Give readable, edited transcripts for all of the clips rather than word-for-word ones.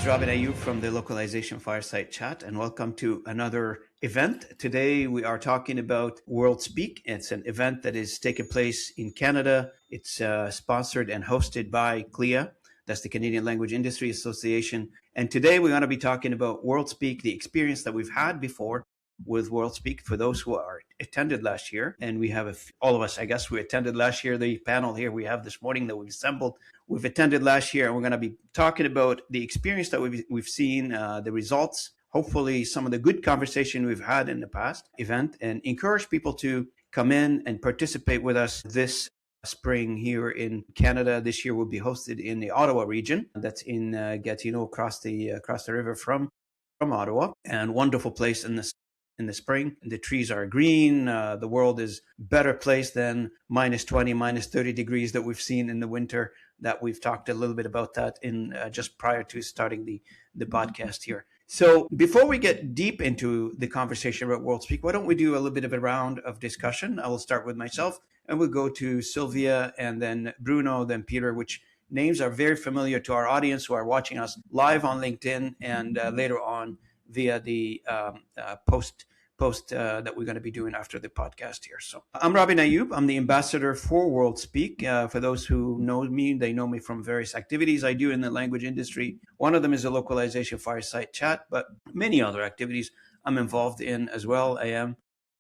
is Robin Ayoub from the Localization Fireside Chat, and welcome to another event. Today we are talking about WorldSpeak. It's an event that is taking place in Canada. It's sponsored and hosted by CLIA, that's the Canadian Language Industry Association. And today we're going to be talking about WorldSpeak, the experience that we've had before with WorldSpeak for those who are attended last year. And we have all of us, I guess, we attended last year. The panel here we have this morning that we've assembled, we've attended last year, and we're going to be talking about the experience that we've seen, the results, hopefully some of the good conversation we've had in the past event, and encourage people to come in and participate with us this spring here in Canada. This year will be hosted in the Ottawa region. That's in Gatineau, across the river from Ottawa, and wonderful place in the spring. The trees are green. The world is better placed than minus 20, minus 30 degrees that we've seen in the winter. That we've talked a little bit about that in just prior to starting the podcast here. So before we get deep into the conversation about WorldSpeak, why don't we do a little bit of a round of discussion? I will start with myself, and we'll go to Sylvia, and then Bruno, then Peter, which names are very familiar to our audience who are watching us live on LinkedIn and later on via the post that we're going to be doing after the podcast here. So I'm Robin Ayoub. I'm the ambassador for WorldSpeak. For those who know me, they know me from various activities I do in the language industry. One of them is a localization fireside chat, but many other activities I'm involved in as well. I am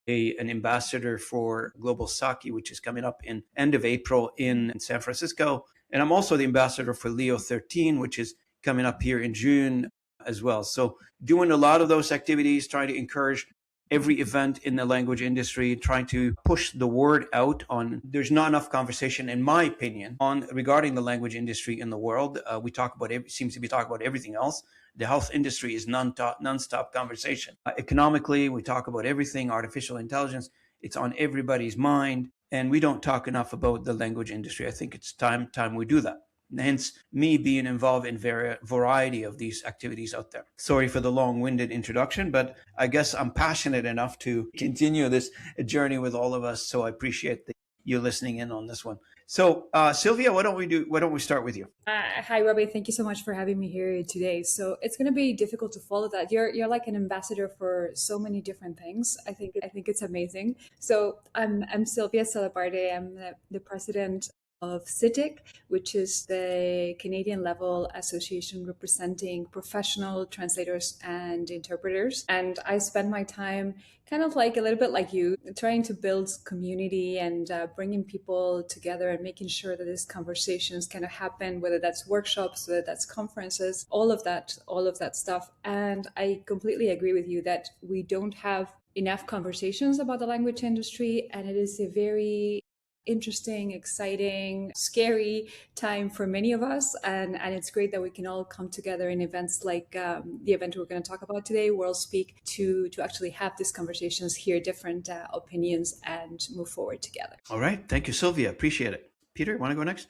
an ambassador for Global Saki, which is coming up in end of April in San Francisco. And I'm also the ambassador for Leo 13, which is coming up here in June as well. So doing a lot of those activities, trying to encourage every event in the language industry, trying to push the word out on. There's not enough conversation, in my opinion, on regarding the language industry in the world. We talk about seems to be talking about everything else. The health industry is nonstop conversation. Economically, we talk about everything. Artificial intelligence, it's on everybody's mind, and we don't talk enough about the language industry. I think it's time we do that. Hence, me being involved in variety of these activities out there. Sorry for the long-winded introduction, but I guess I'm passionate enough to continue this journey with all of us. So I appreciate you listening in on this one. So Sylvia, why don't we start with you? Hi, Robbie. Thank you so much for having me here today. So it's going to be difficult to follow that. You're like an ambassador for so many different things. I think it's amazing. So I'm Sylvia Xalabarde. I'm the president of CITIC, which is the Canadian level association representing professional translators and interpreters. And I spend my time kind of like a little bit like you, trying to build community and bringing people together and making sure that these conversations kind of happen, whether that's workshops, whether that's conferences, all of that stuff. And I completely agree with you that we don't have enough conversations about the language industry, and it is a very interesting, exciting, scary time for many of us, and it's great that we can all come together in events like the event we're going to talk about today, WorldSpeak, to actually have these conversations, hear different opinions, and move forward together. All right, thank you, Sylvia. Appreciate it. Peter, want to go next?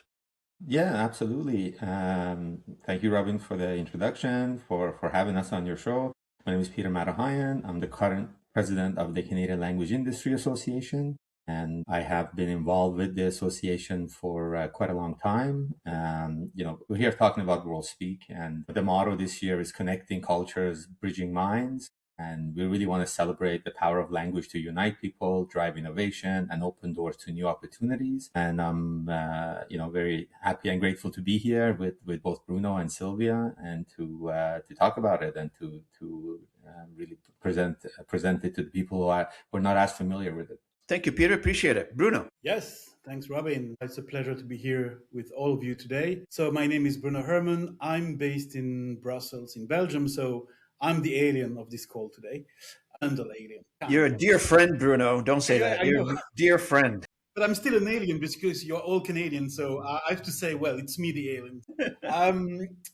Yeah, absolutely. Thank you, Robin, for the introduction, for having us on your show. My name is Peter Madahian. I'm the current president of the Canadian Language Industry Association. And I have been involved with the association for quite a long time. We're here talking about WorldSpeak, and the motto this year is connecting cultures, bridging minds. And we really want to celebrate the power of language to unite people, drive innovation, and open doors to new opportunities. And I'm, very happy and grateful to be here with both Bruno and Sylvia, and to talk about it and to really present it to the people who are not as familiar with it. Thank you, Peter. Appreciate it. Bruno. Yes, thanks, Robin. It's a pleasure to be here with all of you today. So my name is Bruno Herrmann. I'm based in Brussels, in Belgium. So I'm the alien of this call today. I'm the alien. You're a dear friend, Bruno. Don't say that. You're a dear friend. But I'm still an alien because you're all Canadian. So I have to say, well, it's me, the alien.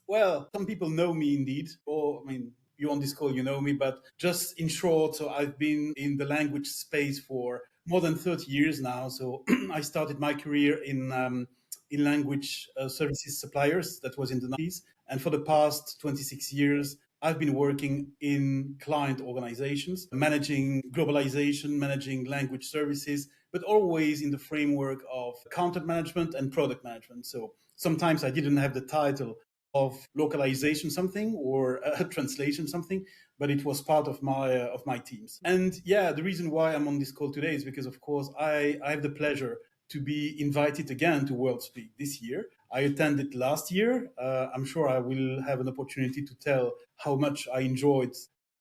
Well, some people know me indeed. You on this call, you know me. But just in short, so I've been in the language space for more than 30 years now. So I started my career in language services suppliers. That was in the 90s. And for the past 26 years, I've been working in client organizations, managing globalization, managing language services, but always in the framework of content management and product management. So sometimes I didn't have the title of localization something or a translation something, but it was part of my teams. And yeah, the reason why I'm on this call today is because, of course, I have the pleasure to be invited again to WorldSpeak this year. I attended last year. I'm sure I will have an opportunity to tell how much I enjoyed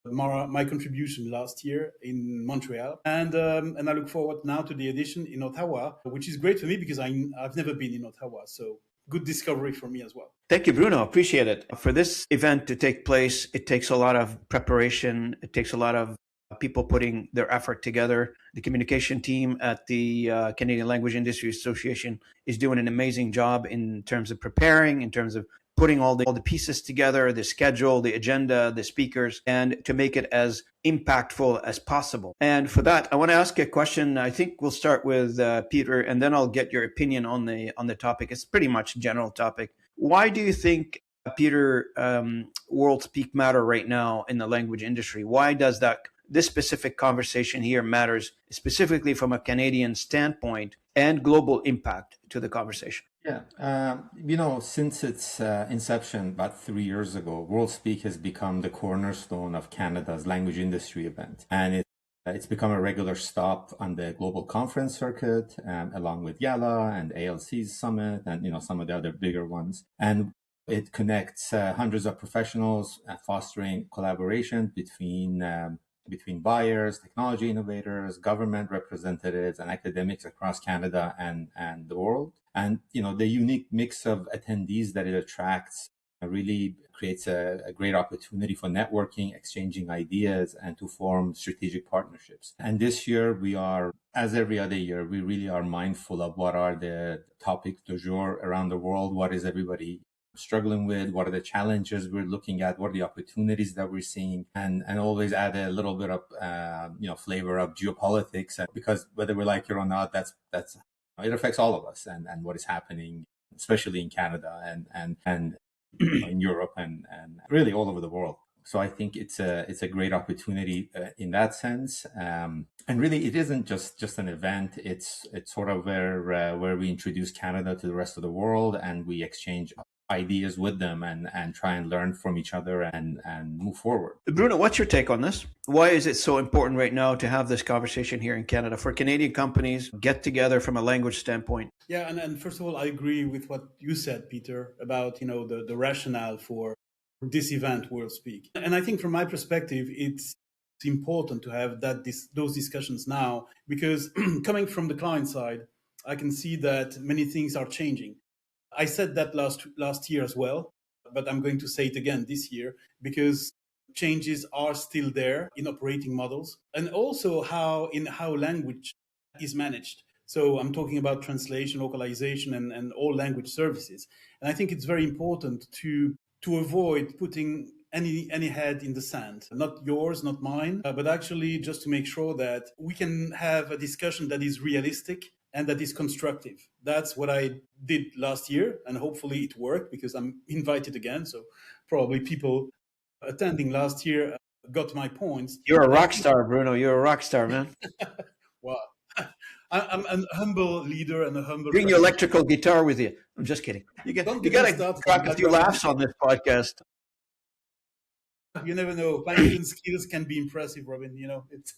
my contribution last year in Montreal, and I look forward now to the edition in Ottawa, which is great for me because I've never been in Ottawa, so good discovery for me as well. Thank you, Bruno. Appreciate it. For this event to take place, it takes a lot of preparation. It takes a lot of people putting their effort together. The communication team at the Canadian Language Industry Association is doing an amazing job in terms of preparing, in terms of putting all the pieces together, the schedule, the agenda, the speakers, and to make it as impactful as possible. And for that, I want to ask a question. I think we'll start with Peter, and then I'll get your opinion on the topic. It's pretty much a general topic. Why do you think, Peter, WorldSpeak matter right now in the language industry? Why does this specific conversation here matters specifically from a Canadian standpoint and global impact to the conversation? Yeah, since its inception about 3 years ago, WorldSpeak has become the cornerstone of Canada's language industry event. And it's become a regular stop on the global conference circuit, along with YALA and ALC's summit and, some of the other bigger ones. And it connects hundreds of professionals, fostering collaboration between buyers, technology innovators, government representatives, and academics across Canada and the world. And, the unique mix of attendees that it attracts really creates a great opportunity for networking, exchanging ideas, and to form strategic partnerships. And this year we are, as every other year, we really are mindful of what are the topics du jour around the world. What is everybody struggling with? What are the challenges we're looking at? What are the opportunities that we're seeing? And always add a little bit of flavor of geopolitics, because whether we like it or not, that's it affects all of us and what is happening, especially in Canada and in Europe and really all over the world. So I think it's a great opportunity in that sense. And really, it isn't just an event. It's sort of where we introduce Canada to the rest of the world, and we exchange ideas with them and try and learn from each other and move forward. Bruno, what's your take on this? Why is it so important right now to have this conversation here in Canada for Canadian companies get together from a language standpoint? Yeah, and first of all, I agree with what you said, Peter, about the rationale for this event, WorldSpeak. And I think from my perspective, it's important to have those discussions now, because coming from the client side, I can see that many things are changing. I said that last year as well, but I'm going to say it again this year, because changes are still there in operating models, and also how language is managed. So I'm talking about translation, localization, and all language services. And I think it's very important to avoid putting any head in the sand, not yours, not mine, but actually just to make sure that we can have a discussion that is realistic and that is constructive. That's what I did last year, and hopefully it worked, because I'm invited again. So probably people attending last year got my points. You're a rock star, Bruno. You're a rock star, man. Wow. I'm a humble leader and a humble... Bring your electrical guitar with you. I'm just kidding. You got to crack a few laughs on this podcast. You never know. Language skills can be impressive, Robin.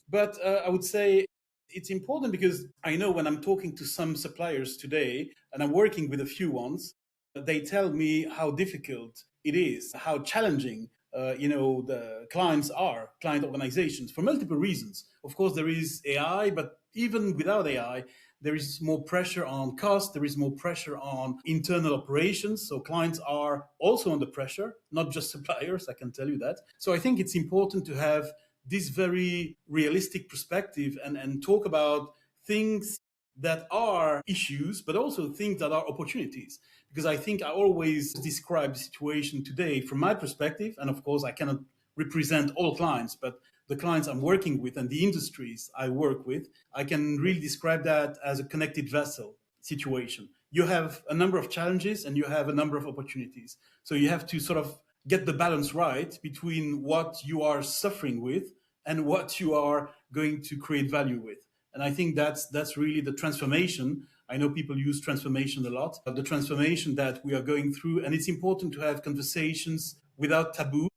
But I would say it's important, because I know when I'm talking to some suppliers today, and I'm working with a few ones, they tell me how difficult it is, how challenging the client organizations, for multiple reasons. Of course, there is AI, but even without AI, there is more pressure on cost, there is more pressure on internal operations. So clients are also under pressure, not just suppliers, I can tell you that. So I think it's important to have this very realistic perspective and talk about things that are issues, but also things that are opportunities. Because I think I always describe the situation today from my perspective, and of course I cannot represent all clients, but the clients I'm working with and the industries I work with, I can really describe that as a connected vessel situation. You have a number of challenges and you have a number of opportunities. So you have to sort of get the balance right between what you are suffering with and what you are going to create value with. And I think that's really the transformation I know people use transformation a lot, but the transformation that we are going through, and it's important to have conversations without taboo,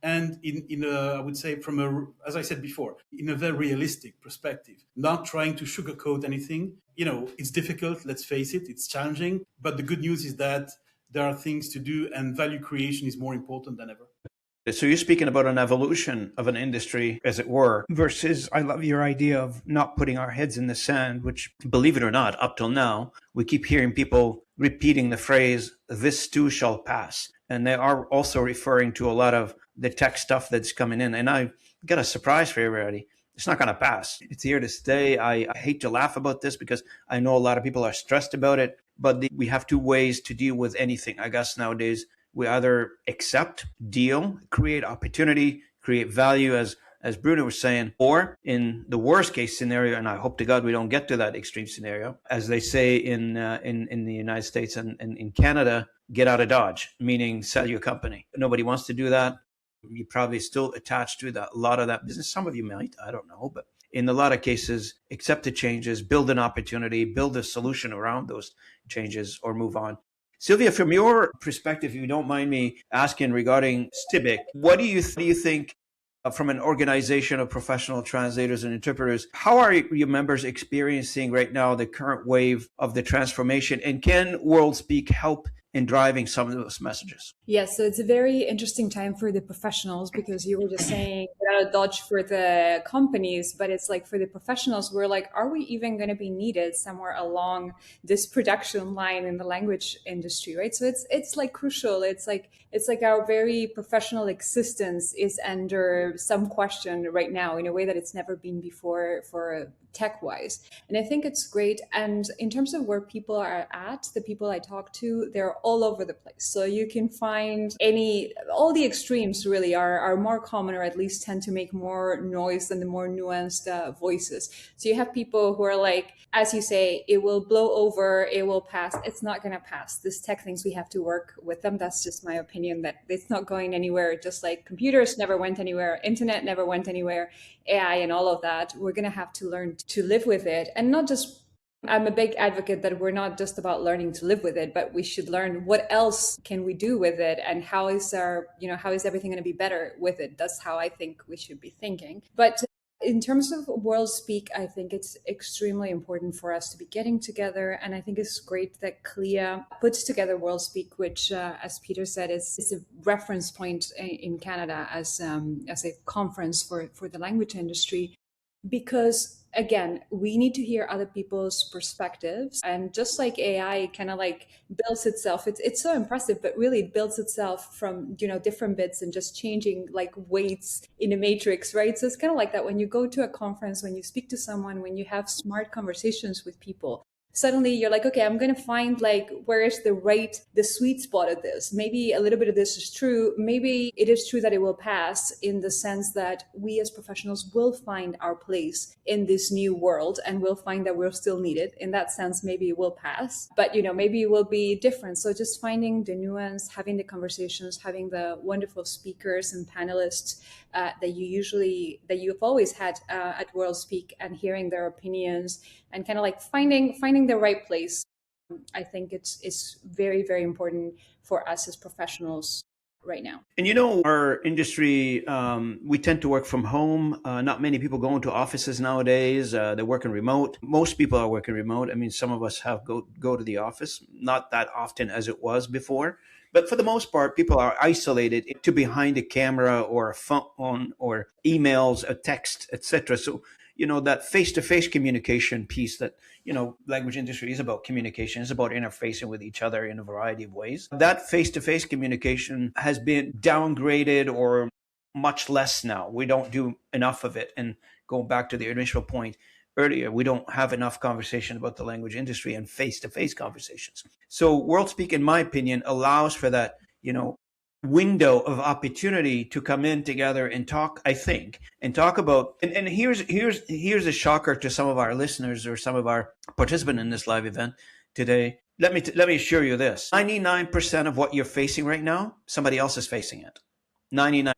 and in a, I would say, from a, as I said before, in a very realistic perspective, not trying to sugarcoat anything. It's difficult, let's face it, it's challenging, but the good news is that there are things to do, and value creation is more important than ever. So you're speaking about an evolution of an industry, as it were, versus I love your idea of not putting our heads in the sand, which, believe it or not, up till now, we keep hearing people repeating the phrase, this too shall pass. And they are also referring to a lot of the tech stuff that's coming in. And I got a surprise for everybody. It's not going to pass. It's here to stay. I hate to laugh about this because I know a lot of people are stressed about it, but we have two ways to deal with anything, I guess, nowadays. We either accept, deal, create opportunity, create value, as Bruno was saying, or in the worst case scenario, and I hope to God we don't get to that extreme scenario, as they say in the United States and in Canada, get out of Dodge, meaning sell your company. Nobody wants to do that. You're probably still attached to a lot of that business. Some of you might, I don't know, but in a lot of cases, accept the changes, build an opportunity, build a solution around those changes, or move on. Sylvia, from your perspective, if you don't mind me asking regarding CITIC, what do you think from an organization of professional translators and interpreters, how are your members experiencing right now the current wave of the transformation? And can WorldSpeak help in driving some of those messages? Yes, so it's a very interesting time for the professionals, because you were just saying get out of Dodge for the companies, but it's like for the professionals, we're like, are we even going to be needed somewhere along this production line in the language industry, right? So it's like crucial. It's like our very professional existence is under some question right now in a way that it's never been before for tech-wise. And I think it's great. And in terms of where people are at, the people I talk to, they're all over the place. So you can find all the extremes really are more common, or at least tend to make more noise than the more nuanced voices. So you have people who are like, as you say, it will blow over, it will pass. It's not going to pass. This tech things, we have to work with them. That's just my opinion, that it's not going anywhere. Just like computers never went anywhere, internet never went anywhere, AI and all of that, we're going to have to learn to live with it. And not just, I'm a big advocate that we're not just about learning to live with it, but we should learn what else can we do with it, and how is everything going to be better with it. That's how I think we should be thinking. But in terms of WorldSpeak, I think it's extremely important for us to be getting together. And I think it's great that CLIA puts together WorldSpeak, which, as Peter said, is a reference point in Canada as a conference for the language industry. Because again, we need to hear other people's perspectives. And just like AI kind of like builds itself, it's so impressive, but really it builds itself from, different bits and just changing like weights in a matrix, right? So it's kind of like that when you go to a conference, when you speak to someone, when you have smart conversations with people, suddenly you're like, okay, I'm going to find like, where is the sweet spot of this? Maybe a little bit of this is true. Maybe it is true that it will pass, in the sense that we as professionals will find our place in this new world, and we'll find that we're still needed. In that sense, maybe it will pass, but maybe it will be different. So just finding the nuance, having the conversations, having the wonderful speakers and panelists that you've always had at WorldSpeak, and hearing their opinions, and kind of like finding the right place. I think it's very, very important for us as professionals right now. And our industry, we tend to work from home. Not many people go into offices nowadays. They're working remote. Most people are working remote. I mean, some of us have go to the office, not that often as it was before. But for the most part, people are isolated to behind a camera or a phone or emails, a text, etc. So, that face-to-face communication piece that, language industry is about communication, is about interfacing with each other in a variety of ways. That face-to-face communication has been downgraded, or much less now. We don't do enough of it. And going back to the initial point earlier, we don't have enough conversation about the language industry and face-to-face conversations. So WorldSpeak, in my opinion, allows for that, window of opportunity to come in together and talk, I think, and talk about, and here's a shocker to some of our listeners or some of our participants in this live event today. Let me assure you this: 99% of what you're facing right now, somebody else is facing it. 99.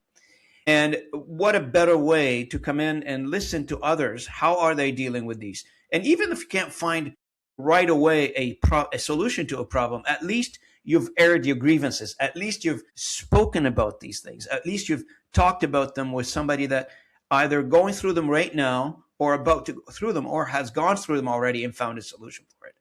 And what a better way to come in and listen to others. How are they dealing with these? And even if you can't find right away a solution to a problem, at least you've aired your grievances. At least you've spoken about these things. At least you've talked about them with somebody that either going through them right now or about to go through them or has gone through them already and found a solution for it.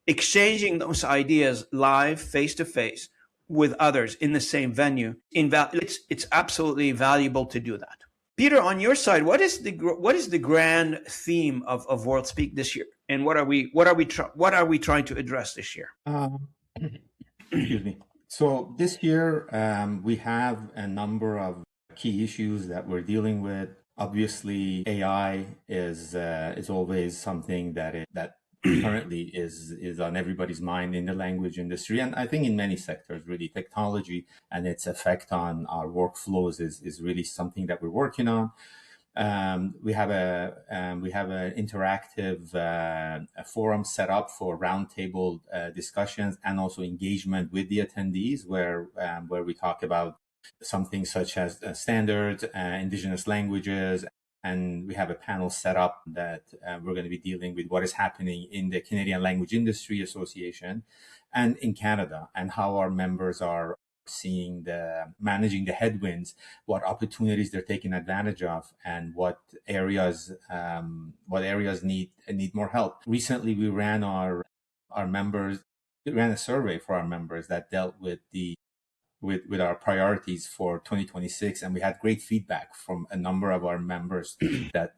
Exchanging those ideas live, face to face with others in the same venue, it's absolutely valuable to do that. Peter, on your side, what is the grand theme of WorldSpeak this year, and what are we trying to address this year? Excuse me. So this year we have a number of key issues that we're dealing with. Obviously, AI is always something that currently is on everybody's mind in the language industry, and I think in many sectors, really, technology and its effect on our workflows is really something that we're working on. We have an interactive forum set up for roundtable discussions and also engagement with the attendees, where we talk about something such as standards, indigenous languages, and we have a panel set up that we're going to be dealing with what is happening in the Canadian Language Industry Association and in Canada, and how our members are seeing managing the headwinds, what opportunities they're taking advantage of, and what areas need more help. Recently, we ran a survey for our members that dealt with with our priorities for 2026, and we had great feedback from a number of our members that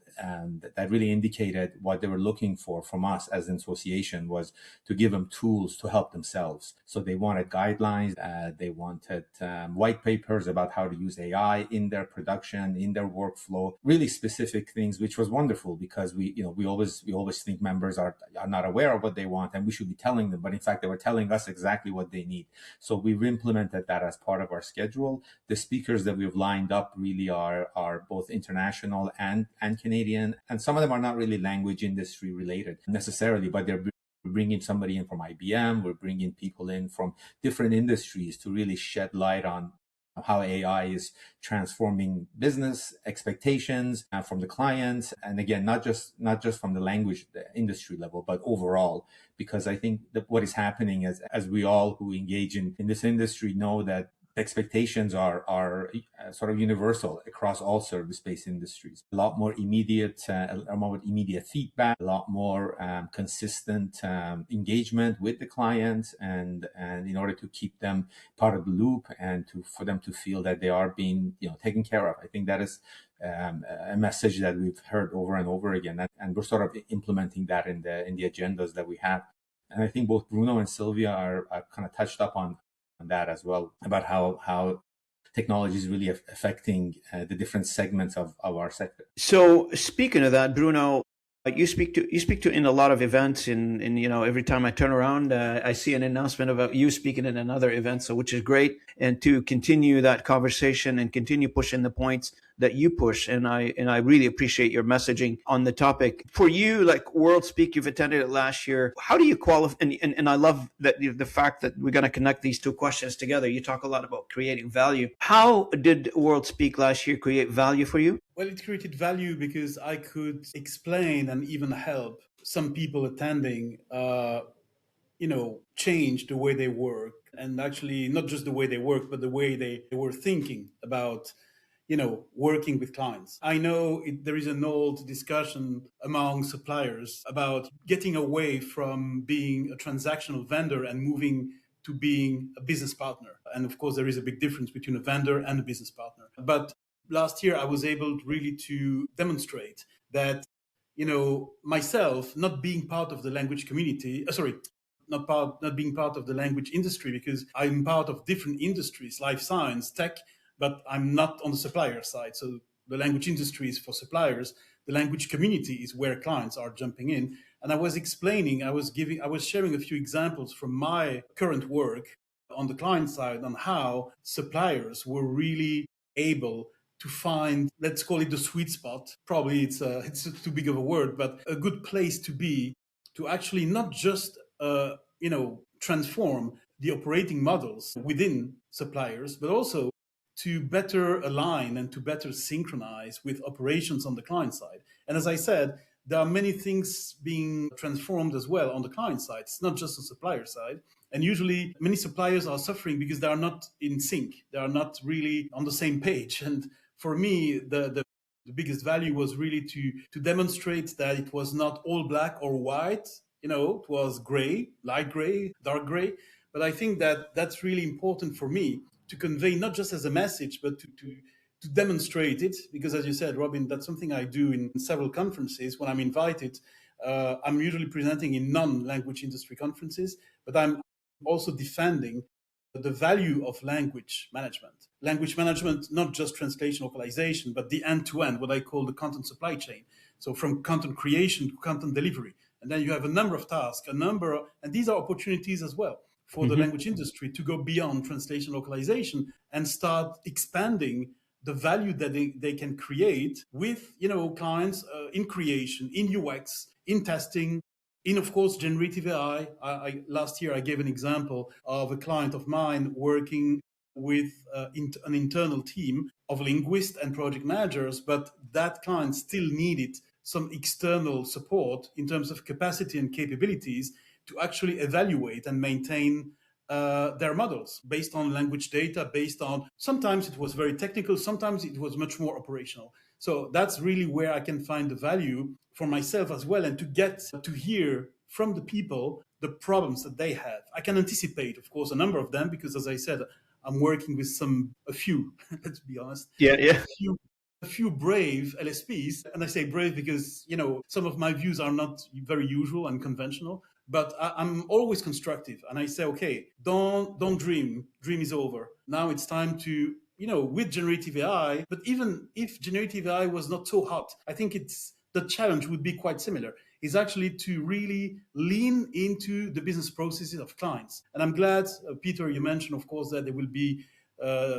really indicated what they were looking for from us as an association was to give them tools to help themselves. So they wanted guidelines, they wanted white papers about how to use AI in their production, in their workflow, really specific things, which was wonderful, because we always think members are not aware of what they want, and we should be telling them, but in fact they were telling us exactly what they need. So we've implemented that as part of our schedule. The speakers that we've lined up really are both international and Canadian, and some of them are not really language industry related necessarily, but they're bringing somebody in from IBM. We're bringing people in from different industries to really shed light on how AI is transforming business expectations from the clients, and again, not just from the language industry level, but overall, because I think that what is happening as we all who engage in this industry know that expectations are sort of universal across all service-based industries. A lot more immediate feedback, a lot more consistent engagement with the clients, and in order to keep them part of the loop and for them to feel that they are being taken care of. I think that is a message that we've heard over and over again, and we're sort of implementing that in the agendas that we have. And I think both Bruno and Sylvia are kind of touched up on that as well, about how technology is really affecting the different segments of our sector. So speaking of that, Bruno, you speak to in a lot of events, and every time I turn around, I see an announcement about you speaking in another event, so which is great. And to continue that conversation and continue pushing the points that you push, and I really appreciate your messaging on the topic. For you, like WorldSpeak, you've attended it last year. How do you qualify? And I love that the fact that we're going to connect these two questions together. You talk a lot about creating value. How did WorldSpeak last year create value for you? Well, it created value because I could explain and even help some people attending, change the way they work, and actually not just the way they work, but the way they were thinking about working with clients. I know there is an old discussion among suppliers about getting away from being a transactional vendor and moving to being a business partner. And of course, there is a big difference between a vendor and a business partner. But last year, I was able really to demonstrate that, myself not being part of the language community, not being part of the language industry, because I'm part of different industries, life science, tech, but I'm not on the supplier side. So the language industry is for suppliers. The language community is where clients are jumping in. And I was sharing a few examples from my current work on the client side on how suppliers were really able to find, let's call it the sweet spot. Probably it's too big of a word, but a good place to be, to actually not just transform the operating models within suppliers, but also to better align and to better synchronize with operations on the client side. And as I said, there are many things being transformed as well on the client side. It's not just the supplier side. And usually many suppliers are suffering because they are not in sync. They are not really on the same page. And for me, the biggest value was really to demonstrate that it was not all black or white. It was gray, light gray, dark gray. But I think that that's really important for me to convey, not just as a message, but to demonstrate it. Because as you said, Robin, that's something I do in several conferences when I'm invited. I'm usually presenting in non-language industry conferences, but I'm also defending the value of language management. Language management, not just translation localization, but the end-to-end, what I call the content supply chain. So from content creation to content delivery. And then you have a number of tasks, and these are opportunities as well for the language industry to go beyond translation localization and start expanding the value that they can create with clients in creation, in UX, in testing, in, of course, generative AI. Last year, I gave an example of a client of mine working with an internal team of linguists and project managers, but that client still needed some external support in terms of capacity and capabilities to actually evaluate and maintain their models based on language data, based on, sometimes it was very technical, sometimes it was much more operational. So that's really where I can find the value for myself as well, and to get to hear from the people the problems that they have. I can anticipate, of course, a number of them, because as I said, I'm working with a few, let's be honest. Yeah. A few brave LSPs, and I say brave because some of my views are not very usual and conventional, but I'm always constructive, and I say, okay, don't dream is over. Now it's time to with generative AI. But even if generative AI was not so hot, I think the challenge would be quite similar, is actually to really lean into the business processes of clients. And I'm glad, Peter, you mentioned, of course, that there will be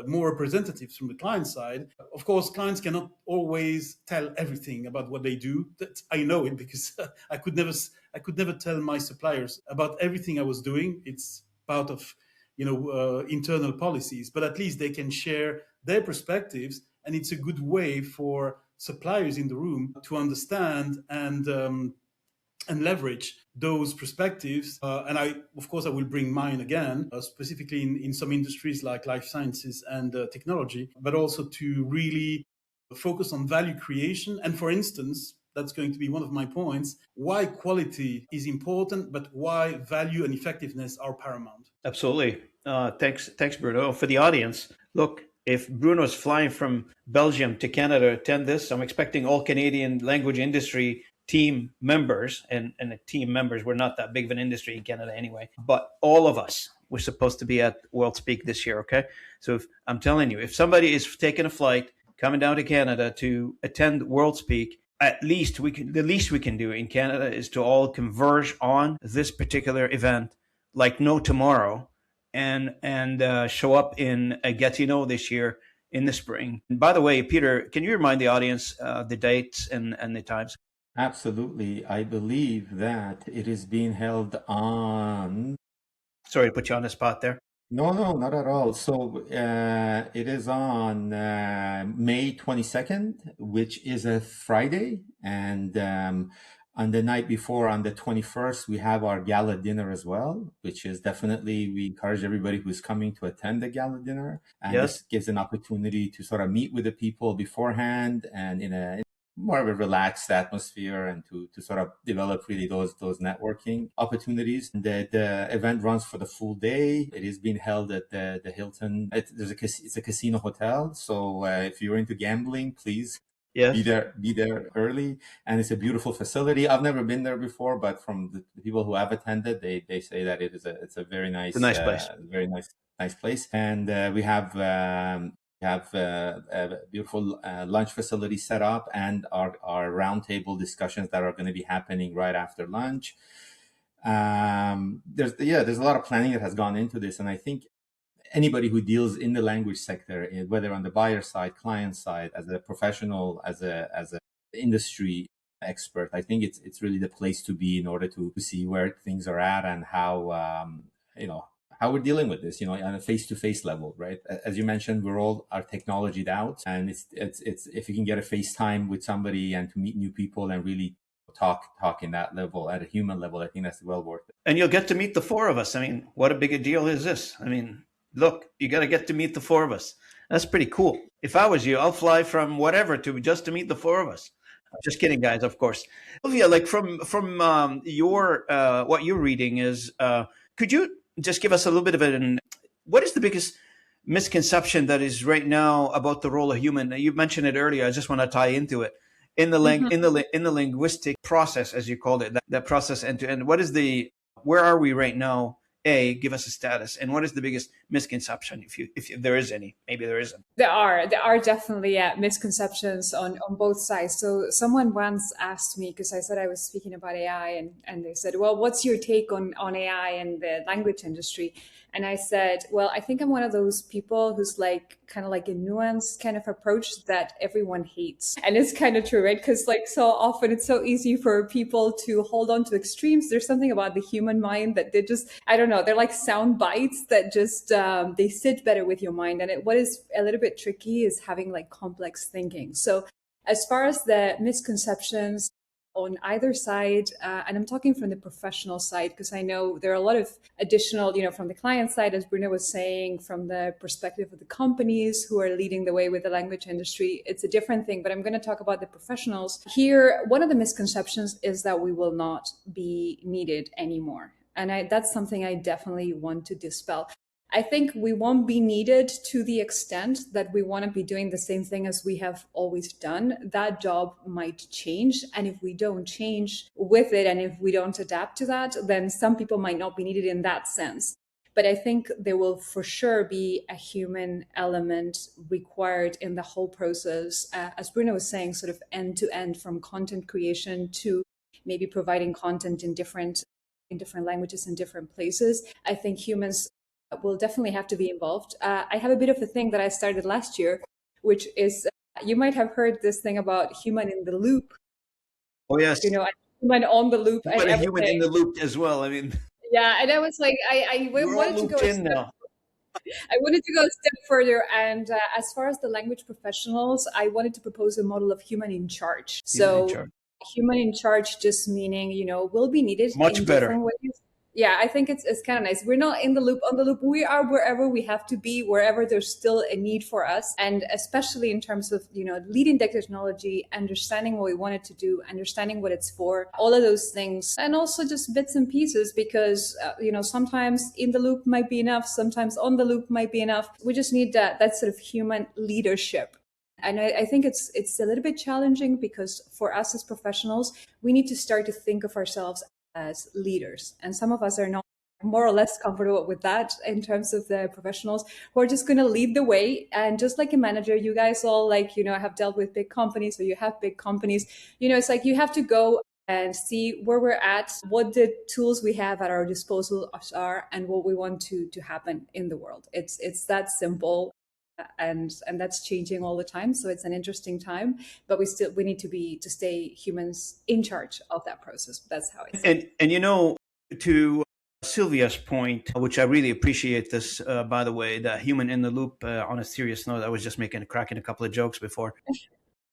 more representatives from the client side. Of course, clients cannot always tell everything about what they do. I know it, because I could never tell my suppliers about everything I was doing. It's part of internal policies, but at least they can share their perspectives, and it's a good way for suppliers in the room to understand and leverage those perspectives. And I will bring mine again, specifically in some industries like life sciences and technology, but also to really focus on value creation. And for instance, that's going to be one of my points, why quality is important, but why value and effectiveness are paramount. Absolutely. Thanks, Bruno. For the audience, look, if Bruno's flying from Belgium to Canada to attend this, I'm expecting all Canadian language industry team members, and the team members, we're not that big of an industry in Canada anyway, but all of us, we're supposed to be at WorldSpeak this year, okay? So I'm telling you, if somebody is taking a flight, coming down to Canada to attend WorldSpeak, the least we can do in Canada is to all converge on this particular event like no tomorrow, and show up in Gatineau this year in the spring. And by the way, Peter, can you remind the audience the dates and the times? Absolutely. I believe that it is being held on... Sorry to put you on the spot there. No, not at all. So it is on May 22nd, which is a Friday. And on the night before, on the 21st, we have our gala dinner as well, which is definitely, we encourage everybody who's coming to attend the gala dinner. And This gives an opportunity to sort of meet with the people beforehand, and in a more of a relaxed atmosphere, and to sort of develop really those networking opportunities. The event runs for the full day. It is being held at the Hilton. It's a casino hotel. So if you're into gambling, please be there early. And it's a beautiful facility. I've never been there before, but from the people who have attended, they say that it's a very nice, it's a nice place. Very nice place. And we have a beautiful lunch facility set up, and our roundtable discussions that are going to be happening right after lunch. There's a lot of planning that has gone into this, and I think anybody who deals in the language sector, whether on the buyer side, client side, as a professional, as a industry expert, I think it's really the place to be in order to see where things are at, and how how we're dealing with this, on a face-to-face level, right? As you mentioned, we're all are technologied out, and it's if you can get a FaceTime with somebody and to meet new people and really talk in that level, at a human level. I think that's well worth it. And you'll get to meet the four of us. I mean, what a big a deal is this? I mean, look, you got to get to meet the four of us. That's pretty cool. If I was you, I'll fly from whatever to meet the four of us. Just kidding, guys, of course. Sylvia, like from your what you're reading is, could you just give us a little bit of what is the biggest misconception that is right now about the role of human? You mentioned it earlier. I just want to tie into it in the in the linguistic process, as you called it, that process end to end. Where are we right now? Give us a status, and what is the biggest misconception, if there is any? Maybe there isn't. There are definitely misconceptions on both sides. So someone once asked me, because I said I was speaking about AI, and they said, well, what's your take on AI and the language industry? And I said, well, I think I'm one of those people who's like kind of like a nuanced kind of approach that everyone hates. And it's kind of true, right? Because like so often it's so easy for people to hold on to extremes. There's something about the human mind that they just, I don't know, they're like sound bites that just, they sit better with your mind. And what is a little bit tricky is having like complex thinking. So as far as the misconceptions on either side, and I'm talking from the professional side, because I know there are a lot of additional, from the client side, as Bruno was saying, from the perspective of the companies who are leading the way with the language industry, it's a different thing. But I'm going to talk about the professionals. Here, one of the misconceptions is that we will not be needed anymore. And that's something I definitely want to dispel. I think we won't be needed to the extent that we want to be doing the same thing as we have always done. That job might change. And if we don't change with it, and if we don't adapt to that, then some people might not be needed in that sense. But I think there will for sure be a human element required in the whole process, as Bruno was saying, sort of end to end, from content creation to maybe providing content in different languages in different places. I think humans will definitely have to be involved. I have a bit of a thing that I started last year, which is, you might have heard this thing about human in the loop. Oh, yes. Human on the loop. But a human in the loop as well. I mean, yeah. And I was like, I wanted to go I wanted to go a step further. And as far as the language professionals, I wanted to propose a model of human in charge. Human in charge just meaning, will be needed much in better different ways. Yeah, I think it's kind of nice. We're not in the loop, on the loop. We are wherever we have to be, wherever there's still a need for us. And especially in terms of, leading the technology, understanding what we want it to do, understanding what it's for, all of those things. And also just bits and pieces, because, sometimes in the loop might be enough. Sometimes on the loop might be enough. We just need that sort of human leadership. And I think it's a little bit challenging, because for us as professionals, we need to start to think of ourselves as leaders. And some of us are not more or less comfortable with that in terms of the professionals who are just going to lead the way. And just like a manager, you guys all have dealt with big companies, or you have big companies, it's like you have to go and see where we're at, what the tools we have at our disposal are, and what we want to happen in the world. It's that simple. And that's changing all the time. So it's an interesting time, but we need to stay humans in charge of that process. That's how I see it. And to Sylvia's point, which I really appreciate this, by the way, the human in the loop, on a serious note, I was just cracking a couple of jokes before.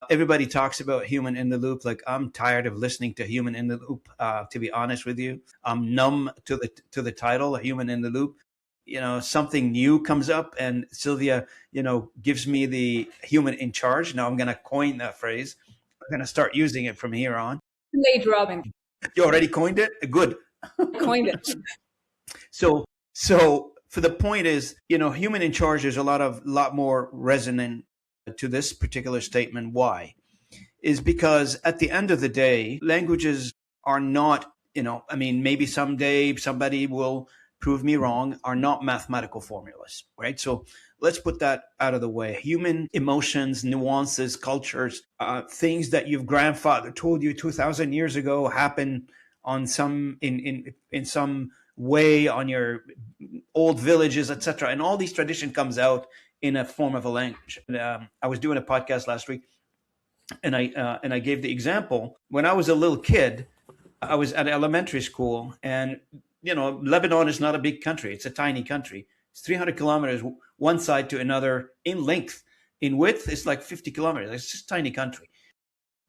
Everybody talks about human in the loop. Like, I'm tired of listening to human in the loop, to be honest with you. I'm numb to the title, human in the loop. Something new comes up and Sylvia, gives me the human in charge. Now I'm going to coin that phrase. I'm going to start using it from here on. Late, Robin. You already coined it? Good. Coined it. So for the point is, human in charge is a lot more resonant to this particular statement. Why? Is because at the end of the day, languages are not, maybe someday somebody will prove me wrong, are not mathematical formulas, right? So let's put that out of the way. Human emotions, nuances, cultures, things that your grandfather told you 2,000 years ago happen on some in some way on your old villages, etc. And all these tradition comes out in a form of a language. I was doing a podcast last week, and I gave the example. When I was a little kid, I was at elementary school, and Lebanon is not a big country. It's a tiny country. It's 300 kilometers one side to another in length. In width, it's like 50 kilometers. It's just a tiny country.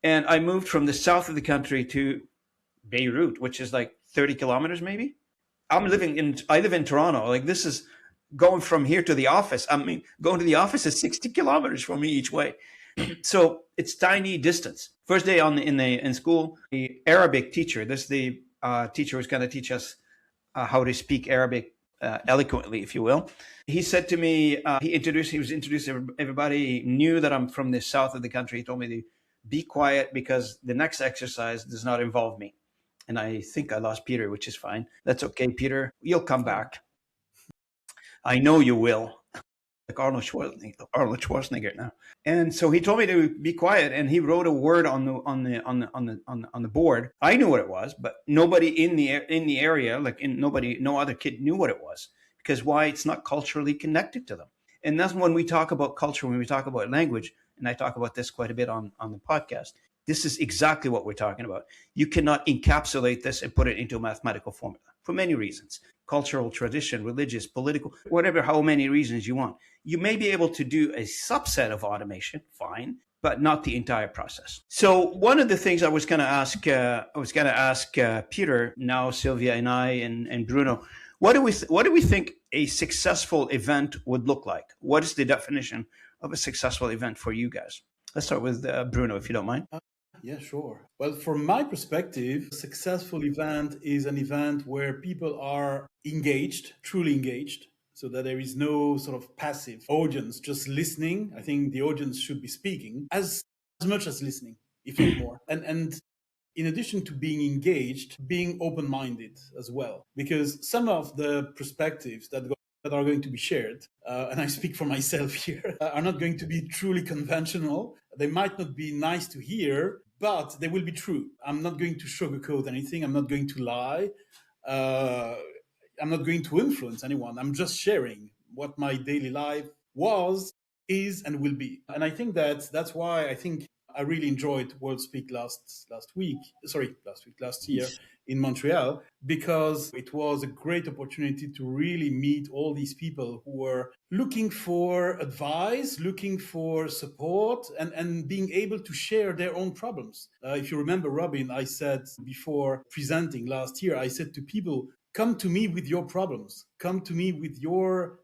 And I moved from the south of the country to Beirut, which is like 30 kilometers maybe. I live in Toronto. Like, this is going from here to the office. I mean, going to the office is 60 kilometers for me each way. So it's tiny distance. First day in school, the Arabic teacher, the teacher who's going to teach us how to speak Arabic eloquently, if you will. He said to me, he was introducing everybody. He knew that I'm from the south of the country. He told me to be quiet because the next exercise does not involve me. And I think I lost Peter, which is fine. That's okay, Peter. You'll come back. I know you will. Like Arnold Schwarzenegger now. And so he told me to be quiet, and he wrote a word on the board. I knew what it was, but nobody in the area, no other kid knew what it was, because why? It's not culturally connected to them. And that's when we talk about culture, when we talk about language, and I talk about this quite a bit on the podcast. This is exactly what we're talking about. You cannot encapsulate this and put it into a mathematical formula for many reasons. Cultural, tradition, religious, political, whatever, how many reasons you want. You may be able to do a subset of automation, fine, but not the entire process. So one of the things I was going to ask, Peter, now Sylvia and I and Bruno, what do we think a successful event would look like? What is the definition of a successful event for you guys? Let's start with Bruno, if you don't mind. Yeah, sure. Well, from my perspective, a successful event is an event where people are engaged, truly engaged, so that there is no sort of passive audience just listening. I think the audience should be speaking as much as listening, if not more. And in addition to being engaged, being open-minded as well, because some of the perspectives that are going to be shared, and I speak for myself here, are not going to be truly conventional. They might not be nice to hear, but they will be true. I'm not going to sugarcoat anything. I'm not going to lie. I'm not going to influence anyone. I'm just sharing what my daily life was, is, and will be. And I think that's why I think I really enjoyed WorldSpeak last year in Montreal, because it was a great opportunity to really meet all these people who were looking for advice, looking for support, and being able to share their own problems. If you remember, Robin, I said before presenting last year, I said to people, come to me with your problems, come to me with your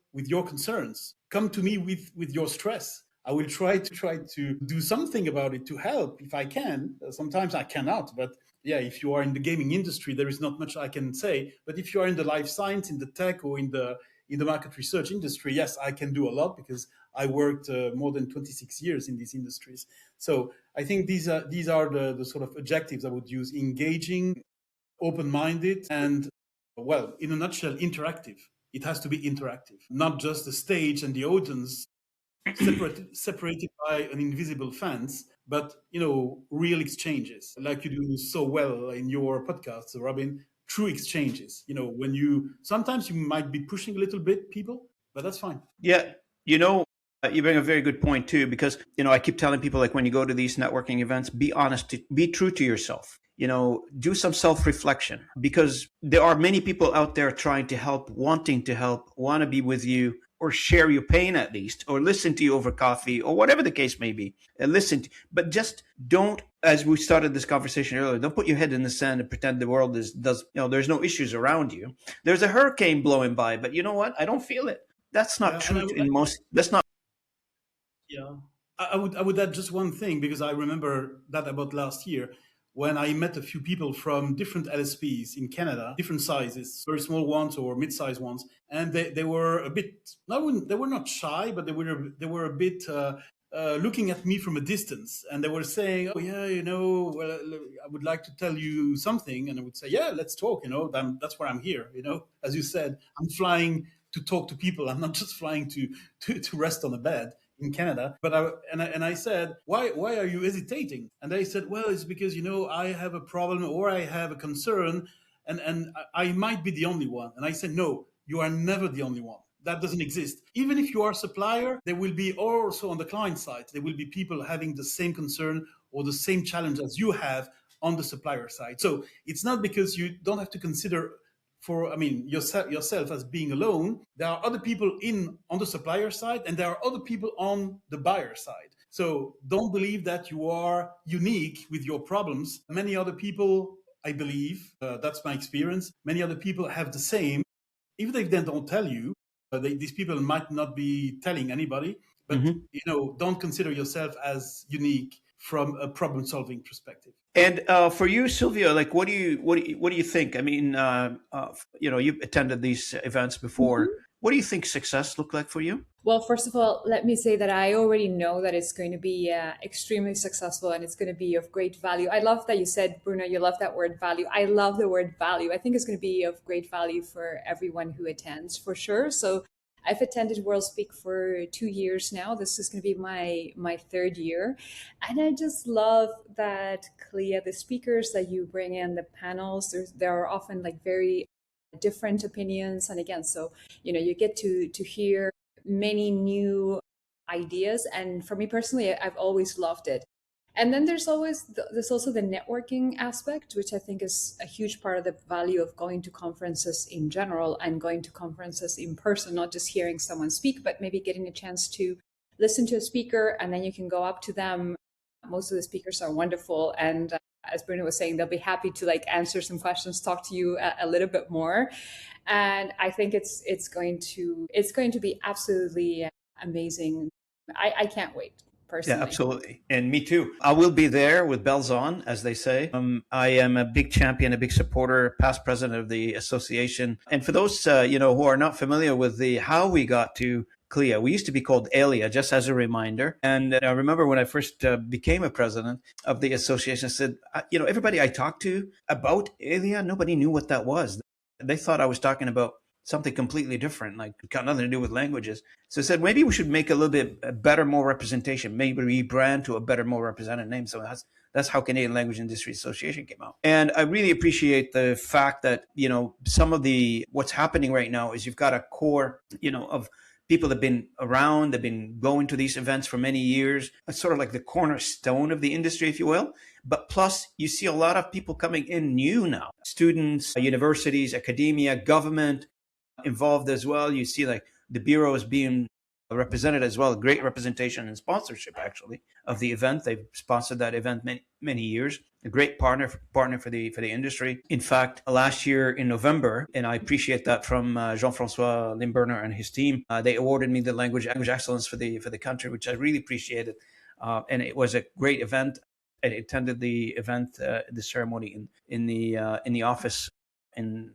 concerns, come to me with your stress. I will try to do something about it to help if I can. Sometimes I cannot, but yeah, if you are in the gaming industry, there is not much I can say. But if you are in the life science, in the tech, or in the market research industry, yes, I can do a lot because I worked more than 26 years in these industries. So I think these are the sort of adjectives I would use: engaging, open-minded, and, well, in a nutshell, interactive. It has to be interactive, not just the stage and the audience separated by an invisible fence, but real exchanges, like you do so well in your podcast, Robin. True exchanges. When sometimes you might be pushing a little bit people, but that's fine. Yeah, you bring a very good point too, because I keep telling people, like, when you go to these networking events, be honest, be true to yourself. Do some self-reflection, because there are many people out there trying to help, wanting to help, want to be with you, or share your pain at least, or listen to you over coffee, or whatever the case may be. And but just don't, as we started this conversation earlier, don't put your head in the sand and pretend the world there's no issues around you. There's a hurricane blowing by, but you know what? I don't feel it. That's not true that's not. Yeah. I would add just one thing, because I remember that about last year, when I met a few people from different LSPs in Canada, different sizes, very small ones or mid-sized ones, and they were a bit, they were not shy, but they were a bit looking at me from a distance, and they were saying, "Oh yeah, well, I would like to tell you something," and I would say, "Yeah, let's talk." That's why I'm here. As you said, I'm flying to talk to people. I'm not just flying to rest on a bed in Canada. But I said, why are you hesitating? And they said, well, it's because, I have a problem, or I have a concern, and I might be the only one. And I said, no, you are never the only one. That doesn't exist. Even if you are a supplier, there will be also on the client side, there will be people having the same concern or the same challenge as you have on the supplier side. So it's not because you don't have to consider yourself as being alone. There are other people on the supplier side, and there are other people on the buyer side. So don't believe that you are unique with your problems. Many other people, I believe, that's my experience, many other people have the same. Even if they don't tell you, these people might not be telling anybody, but don't consider yourself as unique from a problem-solving perspective. And for you, Sylvia, like, what do you think? I mean, you've attended these events before. What do you think success looked like for you? Well, first of all, let me say that I already know that it's going to be extremely successful and it's going to be of great value. I love that you said, Bruno, you love that word value. I love the word value. I think it's going to be of great value for everyone who attends, for sure. So I've attended WorldSpeak for 2 years now. This is going to be my third year. And I just love that CLIA, the speakers that you bring in, the panels, there are often like very different opinions. And again, so, you get to hear many new ideas. And for me personally, I've always loved it. And then there's also the networking aspect, which I think is a huge part of the value of going to conferences in general and going to conferences in person, not just hearing someone speak, but maybe getting a chance to listen to a speaker and then you can go up to them. Most of the speakers are wonderful. And as Bruno was saying, they'll be happy to answer some questions, talk to you a little bit more. And I think it's going to be absolutely amazing. I can't wait. Personally. Yeah, absolutely. And me too. I will be there with bells on, as they say. I am a big champion, a big supporter, past president of the association. And for those, who are not familiar with how we got to CLIA, we used to be called ALIA, just as a reminder. And I remember when I first became a president of the association, I said, everybody I talked to about ALIA, nobody knew what that was. They thought I was talking about something completely different, like got nothing to do with languages. So I said, maybe we should make a little bit better, more representation, maybe rebrand to a better, more represented name. So that's how Canadian Language Industry Association came out. And I really appreciate the fact that, some of what's happening right now is you've got a core, of people that have been around, they've been going to these events for many years. It's sort of like the cornerstone of the industry, if you will. But plus, you see a lot of people coming in new now, students, universities, academia, government, involved as well. You see the bureaus being represented as well. Great representation and sponsorship actually of the event. They've sponsored that event many years. A great partner for the industry. In fact, last year in November, and I appreciate that from Jean-François Limburner and his team, they awarded me the language excellence for the country, which I really appreciated. And it was a great event. I attended the event, the ceremony in the office in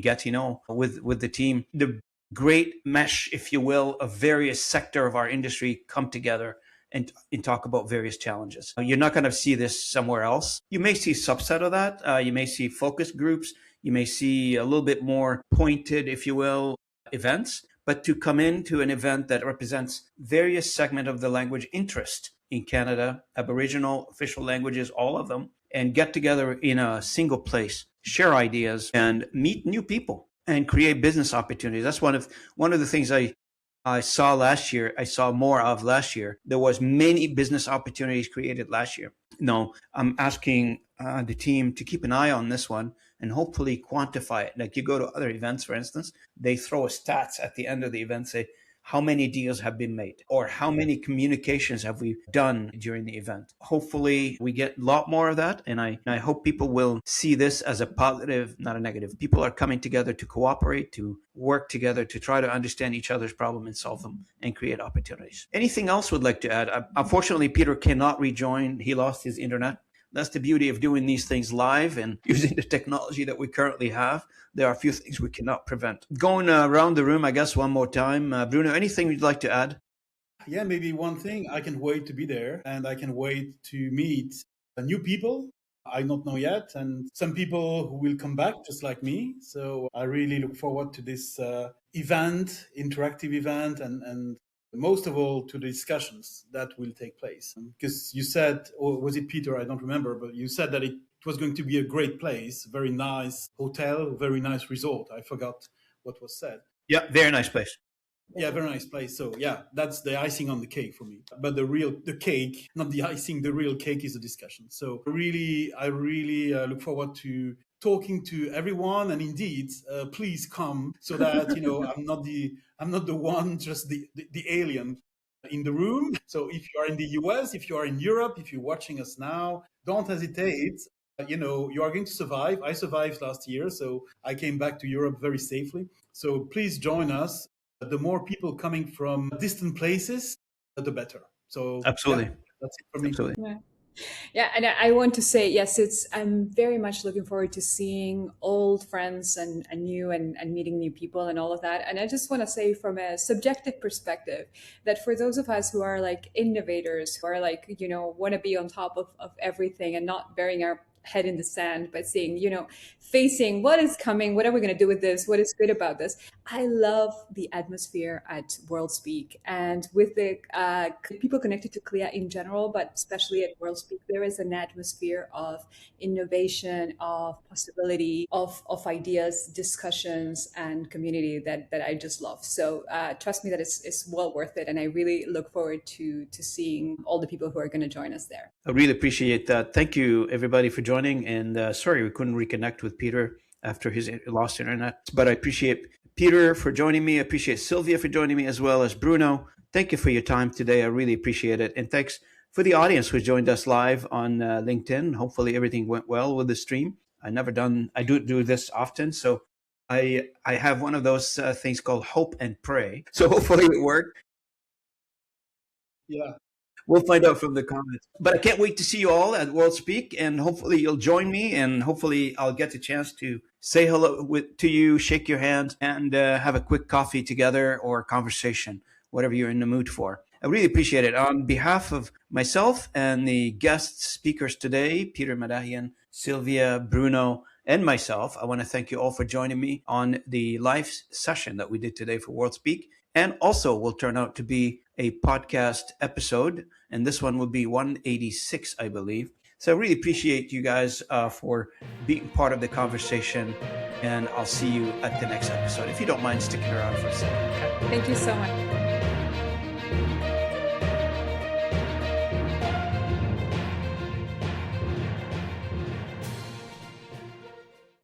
Gatineau with the team. The great mesh, if you will, of various sector of our industry come together and talk about various challenges. You're not going to see this somewhere else. You may see a subset of that. You may see focus groups. You may see a little bit more pointed, if you will, events. But to come into an event that represents various segments of the language interest in Canada, Aboriginal, official languages, all of them, and get together in a single place, share ideas, and meet new people and create business opportunities. That's one of the things I saw last year. I saw more of last year. There was many business opportunities created last year. No, I'm asking the team to keep an eye on this one and hopefully quantify it. Like you go to other events, for instance, they throw a stats at the end of the event, say, how many deals have been made or how many communications have we done during the event. Hopefully we get a lot more of that. And I hope people will see this as a positive, not a negative. People are coming together to cooperate, to work together, to try to understand each other's problem and solve them and create opportunities. Anything else would like to add? Unfortunately, Peter cannot rejoin. He lost his internet. That's the beauty of doing these things live and using the technology that we currently have. There are a few things we cannot prevent. Going around the room, I guess, one more time. Bruno, anything you'd like to add? Yeah, maybe one thing. I can wait to be there and I can wait to meet new people I don't know yet, and some people who will come back just like me. So I really look forward to this interactive event, and most of all to the discussions that will take place. Because you said, or was it Peter? I don't remember, but you said that it was going to be a great place, very nice hotel, very nice resort. I forgot what was said. Yeah, very nice place. Yeah, very nice place. So yeah, that's the icing on the cake for me. But the cake, not the icing, the real cake is the discussion. So I really look forward to talking to everyone. And indeed, please come so that I'm not the one, just the alien. in the room. So if you are in the US, if you are in Europe, if you're watching us now, don't hesitate. You are going to survive. I survived last year, so I came back to Europe very safely. So please join us. The more people coming from distant places, the better. So Absolutely. yeah, that's it for me. Absolutely. Yeah. Yeah, and I want to say, yes, I'm very much looking forward to seeing old friends and new and meeting new people and all of that. And I just want to say from a subjective perspective that for those of us who are like innovators, who are like, want to be on top of everything and not burying our head in the sand, but seeing, facing what is coming, what are we going to do with this, what is good about this. I love the atmosphere at WorldSpeak and with the people connected to CLIA in general, but especially at WorldSpeak, there is an atmosphere of innovation, of possibility, of ideas, discussions, and community that I just love. So trust me that it's well worth it. And I really look forward to seeing all the people who are going to join us there. I really appreciate that. Thank you, everybody, for joining. And sorry we couldn't reconnect with Peter after his lost internet. But I appreciate Peter for joining me. I appreciate Sylvia for joining me, as well as Bruno. Thank you for your time today. I really appreciate it. And thanks for the audience who joined us live on LinkedIn. Hopefully everything went well with the stream. I do this often. So I have one of those things called hope and pray. So hopefully it worked. Yeah. We'll find out from the comments. But I can't wait to see you all at WorldSpeak, and hopefully you'll join me, and hopefully I'll get the chance to say hello to you, shake your hand, and have a quick coffee together or conversation, whatever you're in the mood for. I really appreciate it. On behalf of myself and the guest speakers today, Peter Madahian, Sylvia, Bruno, and myself, I want to thank you all for joining me on the live session that we did today for WorldSpeak. And also will turn out to be a podcast episode. And this one will be 186, I believe. So I really appreciate you guys for being part of the conversation. And I'll see you at the next episode. If you don't mind sticking around for a second. Thank you so much.